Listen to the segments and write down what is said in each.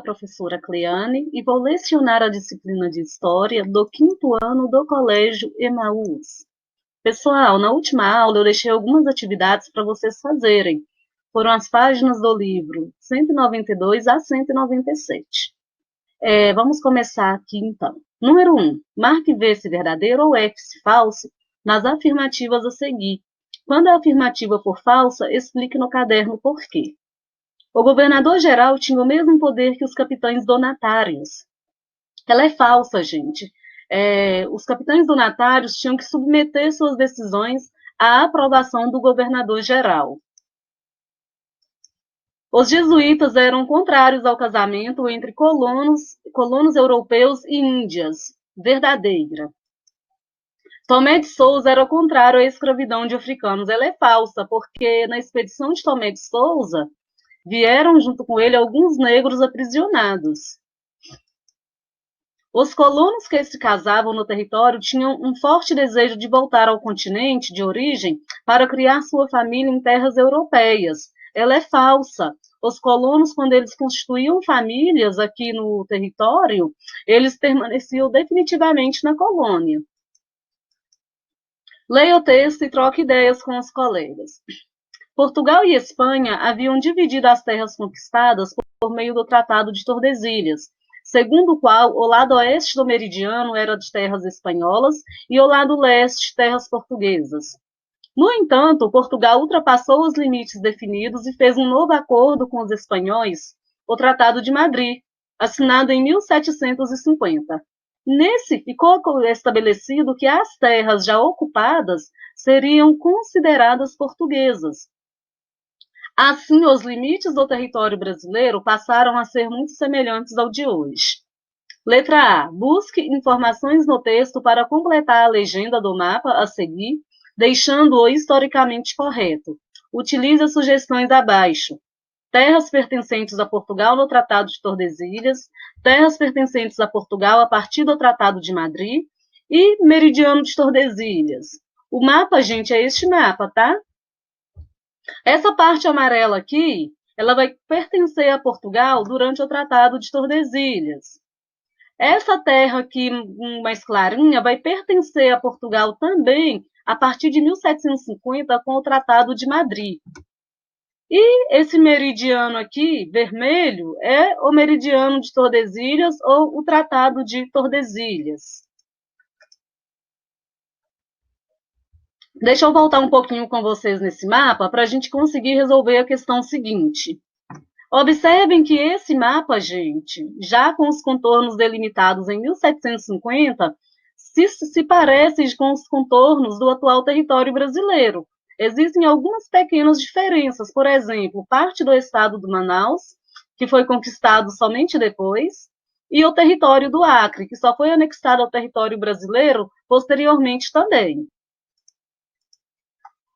professora Cleane e vou lecionar a disciplina de História do 5º ano do Colégio Emaús. Pessoal, na última aula eu deixei algumas atividades para vocês fazerem. Foram as páginas do livro 192 a 197. Vamos começar aqui então. Número 1. Marque V se verdadeiro ou F se falso nas afirmativas a seguir. Quando a afirmativa for falsa, explique no caderno por quê. O governador-geral tinha o mesmo poder que os capitães donatários. Ela é falsa, gente. Os capitães donatários tinham que submeter suas decisões à aprovação do governador-geral. Os jesuítas eram contrários ao casamento entre colonos europeus e índias. Verdadeira. Tomé de Souza era contrário à escravidão de africanos. Ela é falsa, porque na expedição de Tomé de Souza vieram junto com ele alguns negros aprisionados. Os colonos que se casavam no território tinham um forte desejo de voltar ao continente de origem para criar sua família em terras europeias. Ela é falsa. Os colonos, quando eles constituíam famílias aqui no território, eles permaneciam definitivamente na colônia. Leia o texto e troque ideias com os colegas. Portugal e Espanha haviam dividido as terras conquistadas por meio do Tratado de Tordesilhas, segundo o qual o lado oeste do meridiano era de terras espanholas e o lado leste terras portuguesas. No entanto, Portugal ultrapassou os limites definidos e fez um novo acordo com os espanhóis, o Tratado de Madrid, assinado em 1750. Nesse ficou estabelecido que as terras já ocupadas seriam consideradas portuguesas. Assim, os limites do território brasileiro passaram a ser muito semelhantes ao de hoje. Letra A. Busque informações no texto para completar a legenda do mapa a seguir, deixando-o historicamente correto. Utilize as sugestões abaixo. Terras pertencentes a Portugal no Tratado de Tordesilhas, terras pertencentes a Portugal a partir do Tratado de Madrid e meridiano de Tordesilhas. O mapa, gente, é este mapa, tá? Essa parte amarela aqui, ela vai pertencer a Portugal durante o Tratado de Tordesilhas. Essa terra aqui, mais clarinha, vai pertencer a Portugal também a partir de 1750 com o Tratado de Madrid. E esse meridiano aqui, vermelho, é o meridiano de Tordesilhas ou o Tratado de Tordesilhas. Deixa eu voltar um pouquinho com vocês nesse mapa para a gente conseguir resolver a questão seguinte. Observem que esse mapa, gente, já com os contornos delimitados em 1750, se parece com os contornos do atual território brasileiro. Existem algumas pequenas diferenças, por exemplo, parte do estado do Manaus, que foi conquistado somente depois, e o território do Acre, que só foi anexado ao território brasileiro posteriormente também.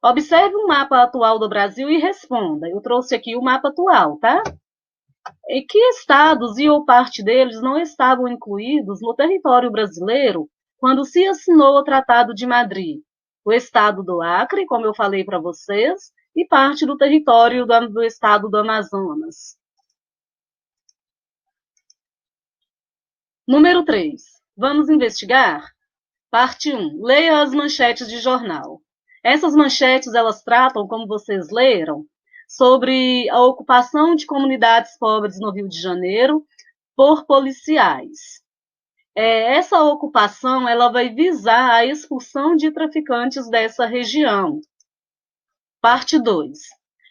Observe o mapa atual do Brasil e responda. Eu trouxe aqui o mapa atual, tá? E que estados e ou parte deles não estavam incluídos no território brasileiro quando se assinou o Tratado de Madrid? O estado do Acre, como eu falei para vocês, e parte do território do estado do Amazonas. Número 3. Vamos investigar? Parte 1. Leia as manchetes de jornal. Essas manchetes, elas tratam, como vocês leram, sobre a ocupação de comunidades pobres no Rio de Janeiro por policiais. Essa ocupação, ela vai visar a expulsão de traficantes dessa região. Parte 2.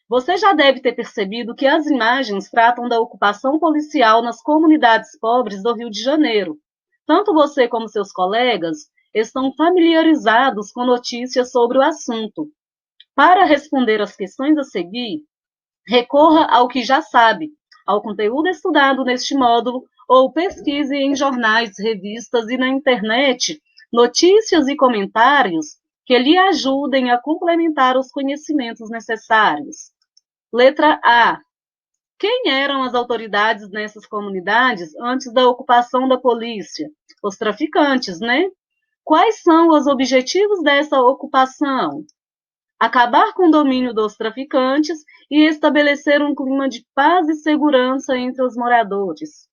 Você já deve ter percebido que as imagens tratam da ocupação policial nas comunidades pobres do Rio de Janeiro. Tanto você como seus colegas estão familiarizados com notícias sobre o assunto. Para responder às questões a seguir, recorra ao que já sabe, ao conteúdo estudado neste módulo, ou pesquise em jornais, revistas e na internet notícias e comentários que lhe ajudem a complementar os conhecimentos necessários. Letra A. Quem eram as autoridades nessas comunidades antes da ocupação da polícia? Os traficantes, né? Quais são os objetivos dessa ocupação? Acabar com o domínio dos traficantes e estabelecer um clima de paz e segurança entre os moradores.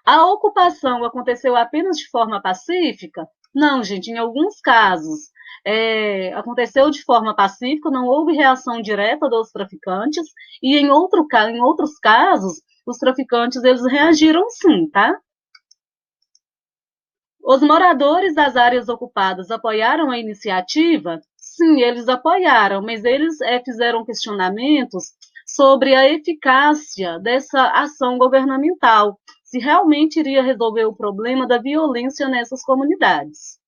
A ocupação aconteceu apenas de forma pacífica? Não, gente, em alguns casos aconteceu de forma pacífica, não houve reação direta dos traficantes, e em outros casos, os traficantes eles reagiram sim, tá? Os moradores das áreas ocupadas apoiaram a iniciativa? Sim, eles apoiaram, mas eles fizeram questionamentos sobre a eficácia dessa ação governamental, se realmente iria resolver o problema da violência nessas comunidades.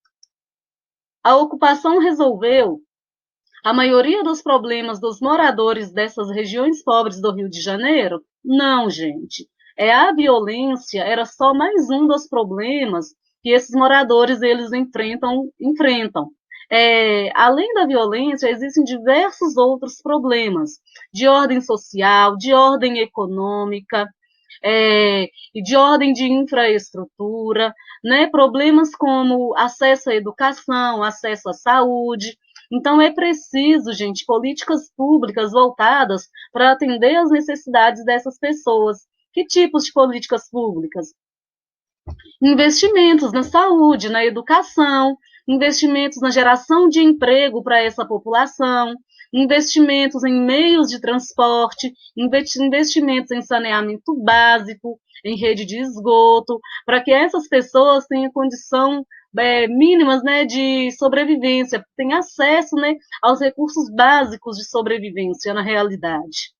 A ocupação resolveu a maioria dos problemas dos moradores dessas regiões pobres do Rio de Janeiro? Não, gente. A violência era só mais um dos problemas que esses moradores eles enfrentam. Além da violência, existem diversos outros problemas de ordem social, de ordem econômica, e de ordem de infraestrutura, né? Problemas como acesso à educação, acesso à saúde. Então, é preciso, gente, políticas públicas voltadas para atender às necessidades dessas pessoas. Que tipos de políticas públicas? Investimentos na saúde, na educação, investimentos na geração de emprego para essa população, investimentos em meios de transporte, investimentos em saneamento básico, em rede de esgoto, para que essas pessoas tenham condição mínimas, né, de sobrevivência, tenham acesso, né, aos recursos básicos de sobrevivência na realidade.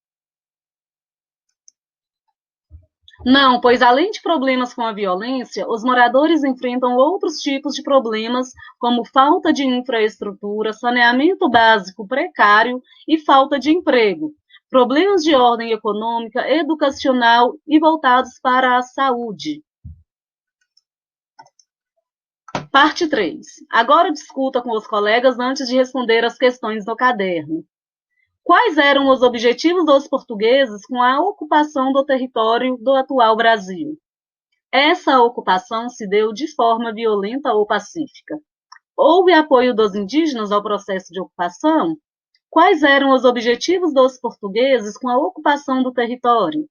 Não, pois além de problemas com a violência, os moradores enfrentam outros tipos de problemas, como falta de infraestrutura, saneamento básico precário e falta de emprego. Problemas de ordem econômica, educacional e voltados para a saúde. Parte 3. Agora discuta com os colegas antes de responder as questões no caderno. Quais eram os objetivos dos portugueses com a ocupação do território do atual Brasil? Essa ocupação se deu de forma violenta ou pacífica? Houve apoio dos indígenas ao processo de ocupação? Quais eram os objetivos dos portugueses com a ocupação do território?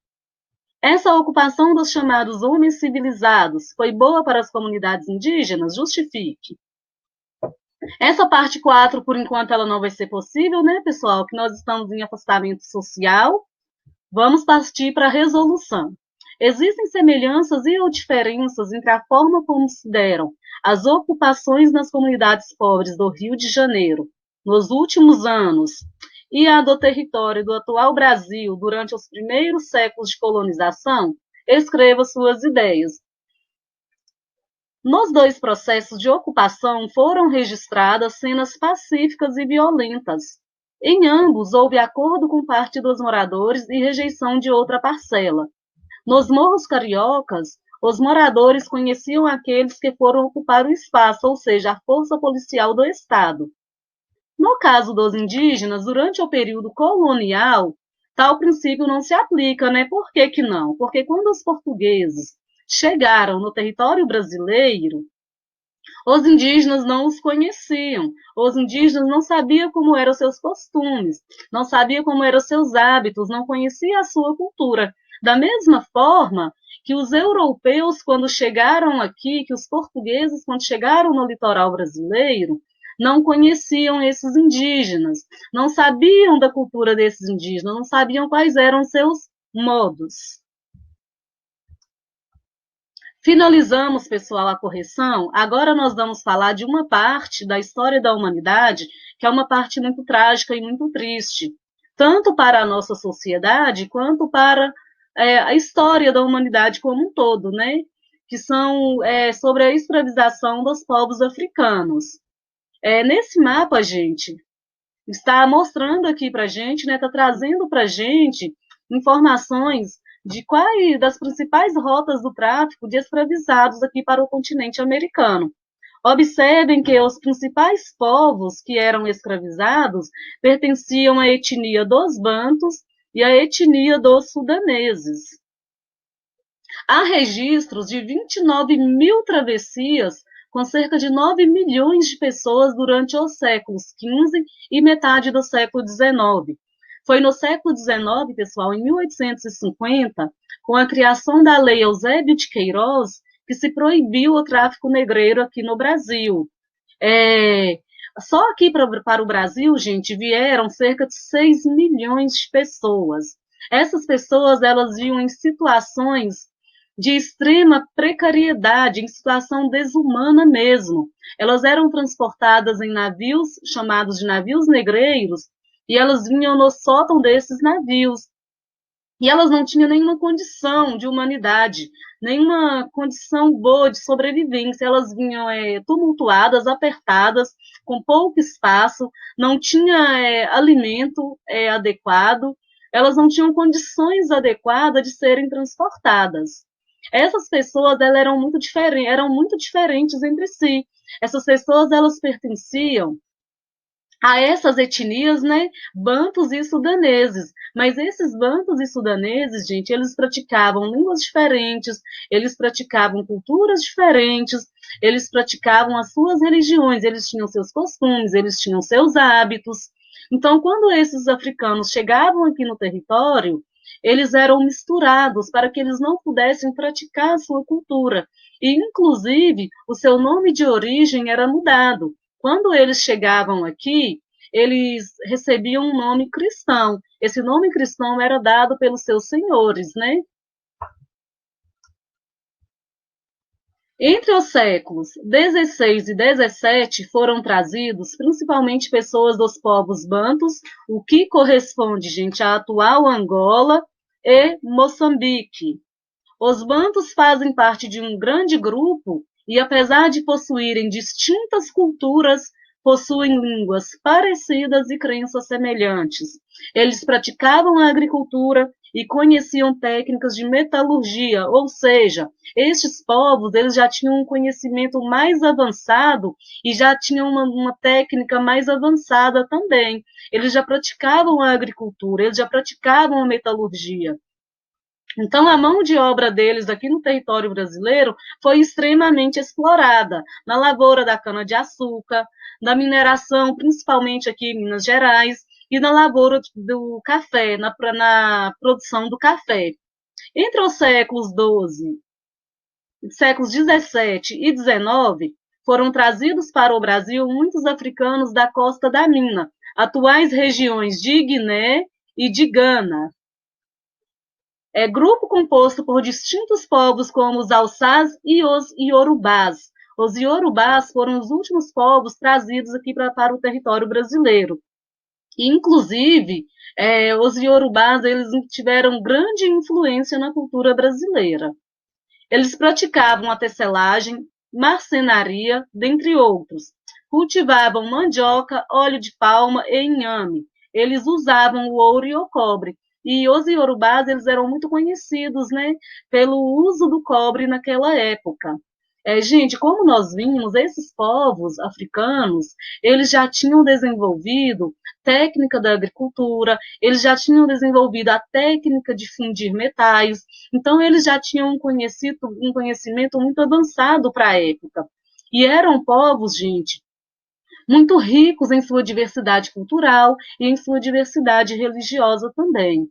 Essa ocupação dos chamados homens civilizados foi boa para as comunidades indígenas? Justifique. Essa parte 4, por enquanto, ela não vai ser possível, né, pessoal? Que nós estamos em afastamento social. Vamos partir para a resolução. Existem semelhanças e ou diferenças entre a forma como se deram as ocupações nas comunidades pobres do Rio de Janeiro nos últimos anos e a do território do atual Brasil durante os primeiros séculos de colonização? Escreva suas ideias. Nos dois processos de ocupação foram registradas cenas pacíficas e violentas. Em ambos, houve acordo com parte dos moradores e rejeição de outra parcela. Nos morros cariocas, os moradores conheciam aqueles que foram ocupar o espaço, ou seja, a força policial do Estado. No caso dos indígenas, durante o período colonial, tal princípio não se aplica, né? Por que que não? Porque quando os portugueses chegaram no território brasileiro, os indígenas não os conheciam, os indígenas não sabiam como eram os seus costumes, não sabiam como eram os seus hábitos, não conheciam a sua cultura. Da mesma forma que os europeus, quando chegaram aqui, que os portugueses, quando chegaram no litoral brasileiro, não conheciam esses indígenas, não sabiam da cultura desses indígenas, não sabiam quais eram seus modos. Finalizamos, pessoal, a correção. Agora nós vamos falar de uma parte da história da humanidade, que é uma parte muito trágica e muito triste, tanto para a nossa sociedade, quanto para a história da humanidade como um todo, né? Que são sobre a escravização dos povos africanos. Nesse mapa, gente, está mostrando aqui para a gente, né? Está trazendo para a gente informações de quais das principais rotas do tráfico de escravizados aqui para o continente americano. Observem que os principais povos que eram escravizados pertenciam à etnia dos bantus e à etnia dos sudaneses. Há registros de 29 mil travessias com cerca de 9 milhões de pessoas durante os séculos XV e metade do século XIX. Foi no século XIX, pessoal, em 1850, com a criação da Lei Eusébio de Queiroz, que se proibiu o tráfico negreiro aqui no Brasil. É, só aqui para o Brasil, gente, vieram cerca de 6 milhões de pessoas. Essas pessoas, elas viviam em situações de extrema precariedade, em situação desumana mesmo. Elas eram transportadas em navios chamados de navios negreiros, e elas vinham no sótão desses navios. E elas não tinham nenhuma condição de humanidade, nenhuma condição boa de sobrevivência. Elas vinham tumultuadas, apertadas, com pouco espaço, não tinha alimento adequado, elas não tinham condições adequadas de serem transportadas. Essas pessoas eram muito diferentes entre si. Essas pessoas elas pertenciam a essas etnias, né, bantus e sudaneses. Mas esses bantus e sudaneses, gente, eles praticavam línguas diferentes, eles praticavam culturas diferentes, eles praticavam as suas religiões, eles tinham seus costumes, eles tinham seus hábitos. Então, quando esses africanos chegavam aqui no território, eles eram misturados para que eles não pudessem praticar a sua cultura. E, inclusive, o seu nome de origem era mudado. Quando eles chegavam aqui, eles recebiam um nome cristão. Esse nome cristão era dado pelos seus senhores, né? Entre os séculos XVI e XVII foram trazidos principalmente pessoas dos povos bantus, o que corresponde, gente, à atual Angola e Moçambique. Os bantus fazem parte de um grande grupo e, apesar de possuírem distintas culturas, possuem línguas parecidas e crenças semelhantes. Eles praticavam a agricultura e conheciam técnicas de metalurgia, ou seja, estes povos eles já tinham um conhecimento mais avançado e já tinham uma técnica mais avançada também. Eles já praticavam a agricultura, eles já praticavam a metalurgia. Então, a mão de obra deles aqui no território brasileiro foi extremamente explorada na lavoura da cana-de-açúcar, na mineração, principalmente aqui em Minas Gerais, e na lavoura do café, na produção do café. Entre os séculos 17 e 19, foram trazidos para o Brasil muitos africanos da costa da Mina, atuais regiões de Guiné e de Gana. Grupo composto por distintos povos como os Alçás e os Iorubás. Os Iorubás foram os últimos povos trazidos aqui para o território brasileiro. E, inclusive, os Iorubás eles tiveram grande influência na cultura brasileira. Eles praticavam a tecelagem, marcenaria, dentre outros. Cultivavam mandioca, óleo de palma e inhame. Eles usavam o ouro e o cobre. E os iorubás, eles eram muito conhecidos, né, pelo uso do cobre naquela época. Gente, como nós vimos, esses povos africanos, eles já tinham desenvolvido técnica da agricultura, eles já tinham desenvolvido a técnica de fundir metais, então eles já tinham um conhecimento muito avançado para a época. E eram povos, gente, muito ricos em sua diversidade cultural e em sua diversidade religiosa também.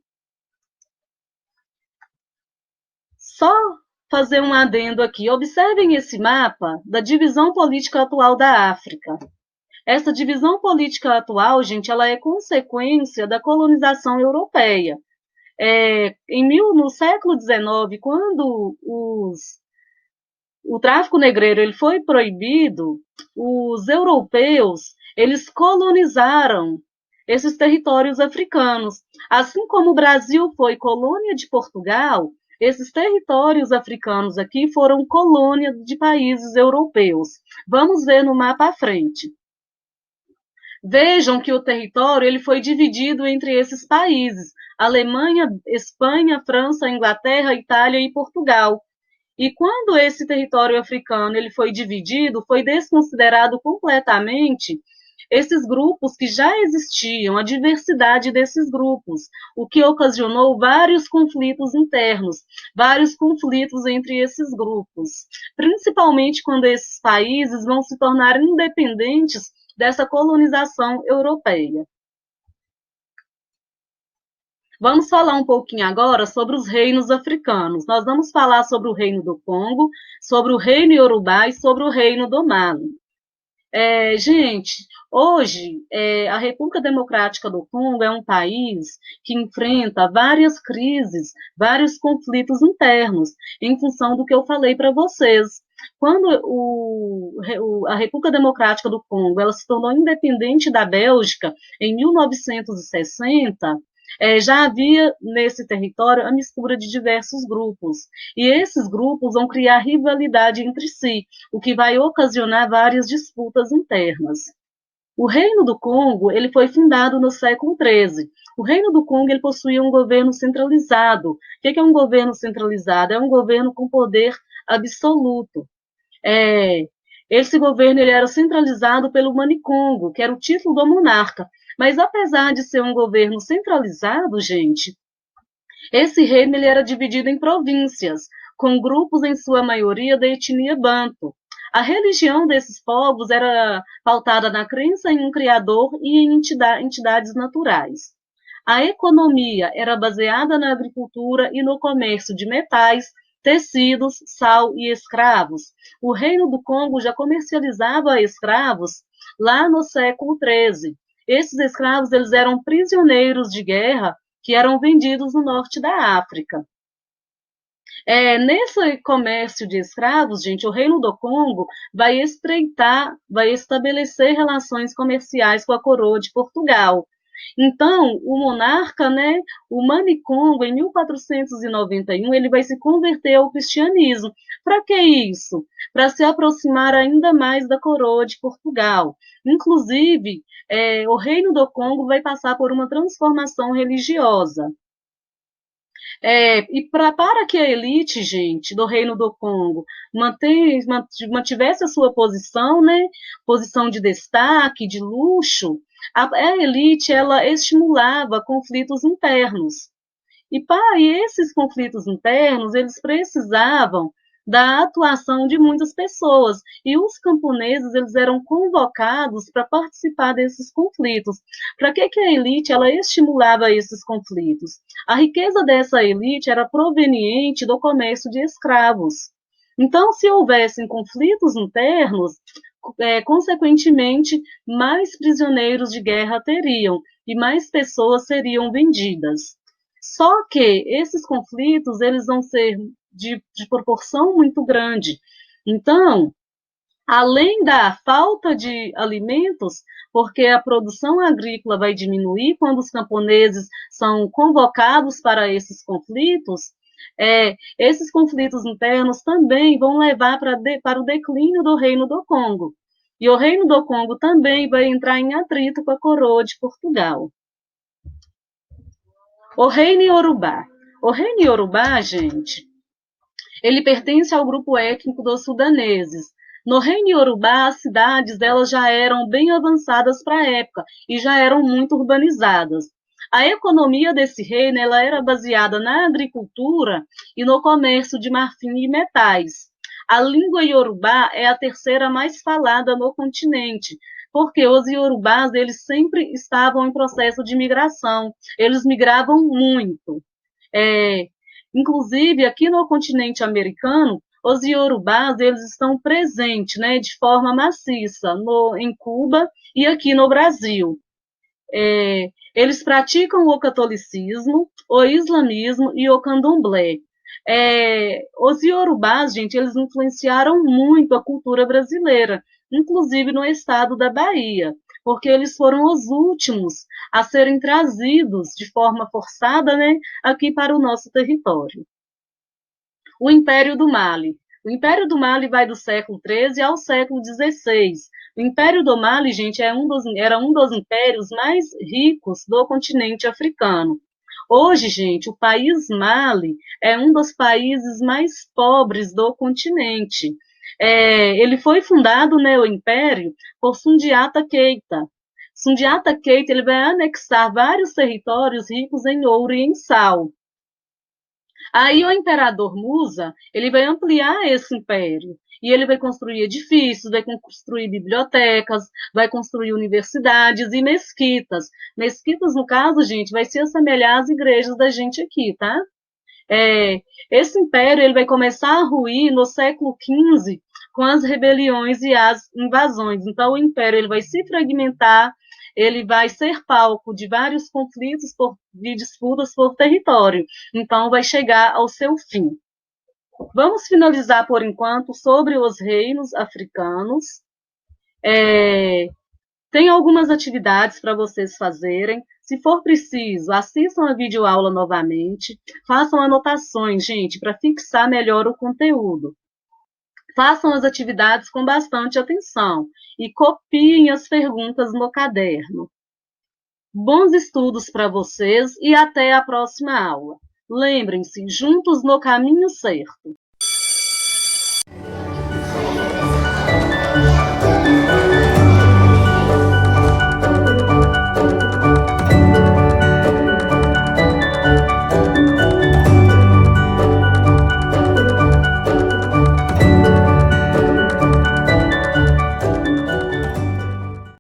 Só fazer um adendo aqui. Observem esse mapa da divisão política atual da África. Essa divisão política atual, gente, ela é consequência da colonização europeia. No século XIX, quando o tráfico negreiro ele foi proibido, os europeus eles colonizaram esses territórios africanos. Assim como o Brasil foi colônia de Portugal, esses territórios africanos aqui foram colônia de países europeus. Vamos ver no mapa à frente. Vejam que o território ele foi dividido entre esses países: Alemanha, Espanha, França, Inglaterra, Itália e Portugal. E quando esse território africano ele foi dividido, foi desconsiderado completamente esses grupos que já existiam, a diversidade desses grupos, o que ocasionou vários conflitos internos, vários conflitos entre esses grupos, principalmente quando esses países vão se tornar independentes dessa colonização europeia. Vamos falar um pouquinho agora sobre os reinos africanos. Nós vamos falar sobre o reino do Congo, sobre o reino Yorubá e sobre o reino do Mali. Gente, hoje a República Democrática do Congo é um país que enfrenta várias crises, vários conflitos internos, em função do que eu falei para vocês. Quando a República Democrática do Congo ela se tornou independente da Bélgica em 1960, já havia nesse território a mistura de diversos grupos. E esses grupos vão criar rivalidade entre si, o que vai ocasionar várias disputas internas. O Reino do Congo ele foi fundado no século XIII. O Reino do Congo ele possuía um governo centralizado. O que é um governo centralizado? É um governo com poder absoluto. É, esse governo ele era centralizado pelo Manicongo, que era o título do monarca. Mas apesar de ser um governo centralizado, gente, esse reino ele era dividido em províncias, com grupos em sua maioria da etnia banto. A religião desses povos era pautada na crença em um criador e em entidades naturais. A economia era baseada na agricultura e no comércio de metais, tecidos, sal e escravos. O Reino do Congo já comercializava escravos lá no século XIII. Esses escravos eles eram prisioneiros de guerra que eram vendidos no norte da África. Nesse comércio de escravos, gente, o Reino do Congo vai estreitar, vai estabelecer relações comerciais com a coroa de Portugal. Então, o monarca, né, o Manicongo, em 1491, ele vai se converter ao cristianismo. Para que isso? Para se aproximar ainda mais da coroa de Portugal. Inclusive, o Reino do Congo vai passar por uma transformação religiosa. Para que a elite, gente, do Reino do Congo mantivesse a sua posição, né, posição de destaque, de luxo, a elite ela estimulava conflitos internos. E esses conflitos internos, eles precisavam da atuação de muitas pessoas, e os camponeses eles eram convocados para participar desses conflitos. Para que a elite ela estimulava esses conflitos? A riqueza dessa elite era proveniente do comércio de escravos. Então, se houvessem conflitos internos, consequentemente, mais prisioneiros de guerra teriam e mais pessoas seriam vendidas. Só que esses conflitos eles vão ser de proporção muito grande. Então, além da falta de alimentos, porque a produção agrícola vai diminuir quando os camponeses são convocados para esses conflitos, esses conflitos internos também vão levar para o declínio do Reino do Congo. E o Reino do Congo também vai entrar em atrito com a coroa de Portugal. O Reino Yorubá. O Reino Yorubá, gente, ele pertence ao grupo étnico dos sudaneses. No Reino Yorubá, as cidades delas já eram bem avançadas para a época e já eram muito urbanizadas. A economia desse reino ela era baseada na agricultura e no comércio de marfim e metais. A língua Yorubá é a terceira mais falada no continente, porque os Yorubás eles sempre estavam em processo de migração, eles migravam muito. É, Inclusive, aqui no continente americano, os Yorubás eles estão presentes, né, de forma maciça em Cuba e aqui no Brasil. Eles praticam o catolicismo, o islamismo e o candomblé. Os Yorubás, gente, eles influenciaram muito a cultura brasileira, inclusive no estado da Bahia, porque eles foram os últimos a serem trazidos de forma forçada, né, aqui para o nosso território. O Império do Mali. O Império do Mali vai do século XIII ao século XVI. O Império do Mali, gente, era um dos impérios mais ricos do continente africano. Hoje, gente, o país Mali é um dos países mais pobres do continente. Ele foi fundado, né, o Império, por Sundiata Keita. Sundiata Keita ele vai anexar vários territórios ricos em ouro e em sal. Aí o imperador Musa, ele vai ampliar esse império. E ele vai construir edifícios, vai construir bibliotecas, vai construir universidades e mesquitas. Mesquitas, no caso, gente, vai se assemelhar às igrejas da gente aqui, tá? Esse império ele vai começar a ruir no século XV com as rebeliões e as invasões. Então, o império ele vai se fragmentar, ele vai ser palco de vários conflitos e disputas por território. Então, vai chegar ao seu fim. Vamos finalizar, por enquanto, sobre os reinos africanos. Tem algumas atividades para vocês fazerem. Se for preciso, assistam a videoaula novamente. Façam anotações, gente, para fixar melhor o conteúdo. Façam as atividades com bastante atenção e copiem as perguntas no caderno. Bons estudos para vocês e até a próxima aula. Lembrem-se, juntos no caminho certo.